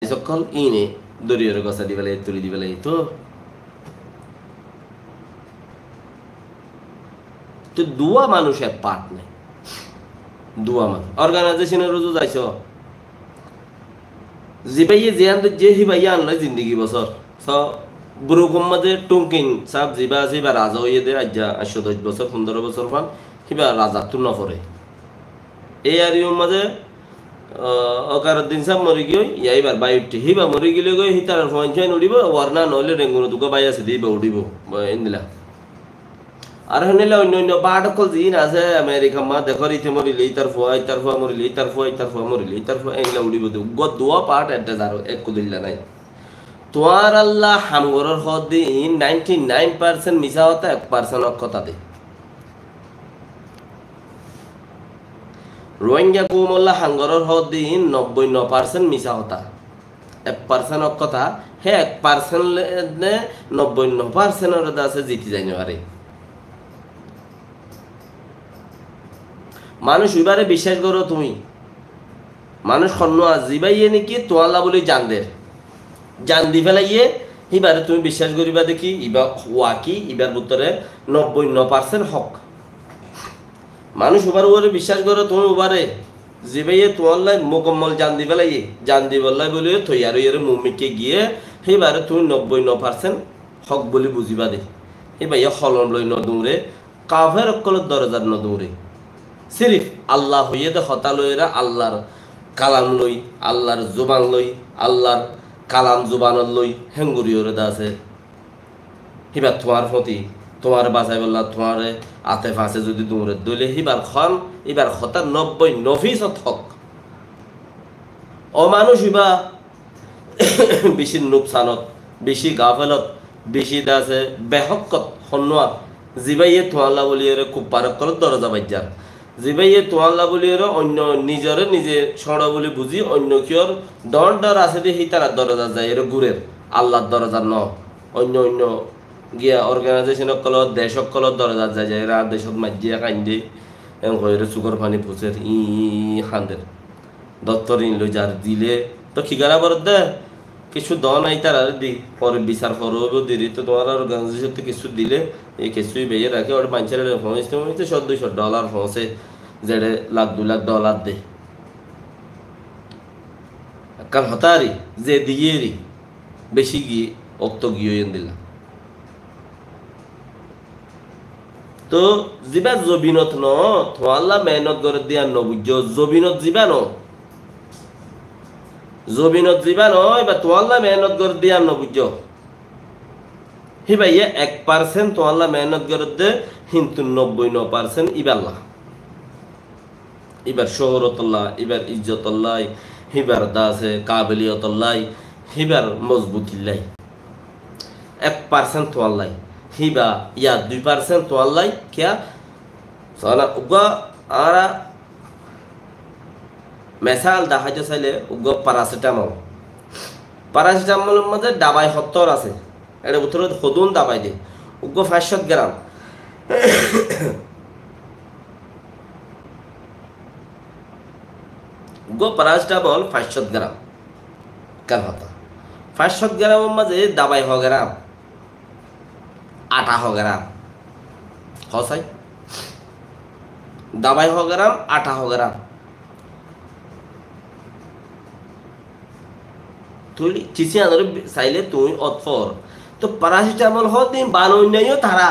সকল ইনে দরিয়ার গছা দিবেলাই তুলি দিবেলাই তো তো দুয়া মানুষের পার্ট নেই দুয়া মানুষ অর্গানাইজেশনের রুজু যাইছ জিবাইয়ে জিয়ান যে হিবাইয়া আনলে জিন্দগি বছর স বুরুকুম মাঝে টুঙ্কিন সাব জিবা আছে বা রাজা হইয়ে দে আজ্জা 10 বছর 15 বছর পান হিবা রাজা তুন নফরে এই আর ইউর মাঝে অকারুদ্দিন সাহেব মরি গিয়ে ইয়াইবার বাইটি হিবা মরি গেলে গই হিতার পঞ্চায়েত উড়িব ওয়ারনা নইলে রেঙ্গুনো দুটো বাই আছে দিব উড়িব এন্দিলা আর হনিলে অন্য অন্য বাড়কল জিন আছে আমেরিকা মা দেখর ইতে মরিলে ইতার ফুয়া মরিলে ইতার ফুয়া মরিলে ইতার ফুয়া এগুলা উড়িব গদ দোয়া পার্ট একটা যারো এক কুদিল্লা নাই তোয়ার আল্লাহ হামগরর হদিন 99% মিছা হতা 1% কথা দে রোহিঙ্গা কুমল্লা হাঙ্গরের হদিন 99% মিছা হতা 1% কথা হে 1% নে 99% আছে জিতি যাইনি পারে মানুষ এবারে বিশ্বাস করো তুমি মানুষ খন্ন আজিবাইয়ে নাকি তোয়াল্লা বলে জান দি ফেলাইয়ে এবারে তুমি বিশ্বাস করিবা দেখি ইবা ওয়াকি ইবার ভিতরে 99% হক মানুষ ওবার উপরে বিশ্বাস করো তুমি ওবারে জিবাইয়ে তোয়াল্লা মোকম্মল জান দি বললাই বলে থইয়ার ইয়ারে মুমিকে গিয়ে এবারে তুমি 99% হক বলে বুঝিবা দে এবাইয়া হলম লই নদৌরে কাফের অকলের দরজার নদৌরে সিরিফ আল্লাহ হইয়ে দে হতা লইরা আল্লাহর কালাম লই আল্লাহর জুবান লই আল্লাহর কালাম জুবানত লই হেঙ্গুরিওরে দা আছে হিবা তোমার প্রতি তোমার বাঁচাই বললা তোমার আতে ফাঁসে যদি দৌড়ে দইলে হিবার খন এবার হতার 90% হক অমানুষ হিবা বেশি নুকসানত বেশি গাফেলত বেশি দাসে বেহকত হন্নোয়া জিবাইয়ে তোয়াল্লা বলিয়ে খুব পারকলত দরজা বাজ্যার জিবাইয়ে তোয়াল্লা বলিয়ে অন্য নিজরে নিজে সড় বলে বুঝি অন্য কিয়র ডর আছে দিয়ে তারা দরজা যায় এর গুড়ের আল্লাহর দরজা ন অন্য অন্য গিয়া অর্গানাইজেশন দেশ দরজা যায় এরা দেশত মাজিয়া কান্দে এর চুকর পানি ফুসের খান্দের দত্তর লই যার দিলে তো ঠিকানা বর দে কিছু দ নাই তারা দি পরে বিচার করব দিদি তো তোমার অর্গানাইজেশন কিছু দিলে এই কিছুই বেয়ে রাখে ওর মানুষের পৌঁছতে $200 পৌঁছে যেড়ে $1,00,000 দে কাল হতারি যে দিয়ে বেশি গিয়ে অক্ত গিয়ে দিলা তো জিবা জবিনত ন তোয়াল্লা মেহনত করে দিয়া নবুজ জবিনত জিবা ন এবার তোয়াল্লা মেহনত করে দিয়া নবুজ হি ভাইয়া 1% তোয়াল্লা মেহনত করে দে কিন্তু 99% ইবাল্লাহ এবার শহরতল্লাহ এবার ইজ্জতল্লাহ হিবার দাসে কাবিলিয়তল্লাহ হিবার মজবুতিল্লাহ 1% তোয়াল্লাই হিবা ইয়া 2% তোয়াল্লাই কিয়া সানা উগা আরা মেসাল দেখা চাইলে উগা প্যারাসিটামলের মধ্যে দাবাই 70 আছে এটা ভিতরে হদুন দাবাই দে উগা 500 গ্রাম উগা প্যারাসিটামল 500 গ্রাম কার হতা 500 গ্রামের মাঝে দাবাই 100 গ্রাম আটা 100 গ্রাম হসাই দাবাই 100 গ্রাম আটা 100 গ্রাম তুই চিসি আনরে চাইলে তুই অতফর তো প্যারাসিটামল হদিন বানইনাইও তারা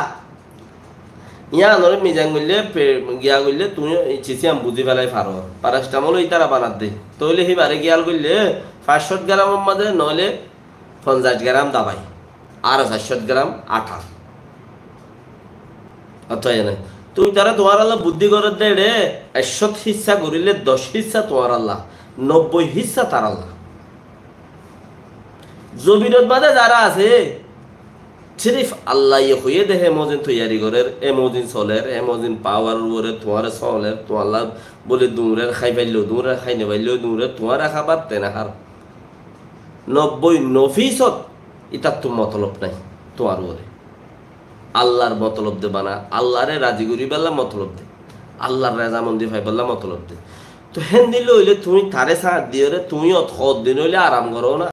ইয়া আনরে মিজাং গইলে গিয়া গইলে তুই চিসি আম বুঝি ফেলাই পারো প্যারাসিটামল এই তারা বানাত দে তইলে হি বারে গিয়াল গইলে 500 গ্রামের মধ্যে নইলে 50 গ্রাম দাবাই আর 400 গ্রাম আটা অতএব না তুই তারা তোমার আল্লাহ বুদ্ধি করে দে রে 100 হিস্সা করিলে 10 হিস্সা তোমার আল্লাহ 90 হিস্সা তার আল্লাহ জবিনত বাদে যারা আছে সিরিফ আল্লাহ হয়ে দেহে মজিন তৈয়ারি করে এমজিন চলের এমজিন পাওয়ার উপরে তোমার চলের তোমার বলে দূরের খাই পাইলেও দূরে খাই নেবাইলেও দূরে তোমার খাবার তেনা হার 90% ইতার তো মতলব নাই তোমার উপরে আল্লাহর মতলব দে বানা আল্লাহরে রাজি করি বেলা মতলব দে আল্লাহর রেজামন্দি ভাই বেলা মতলব দে তো হেন দিলে হইলে তুমি তারে সার দিয়ে তুমি অত দিন হইলে আরাম করো না।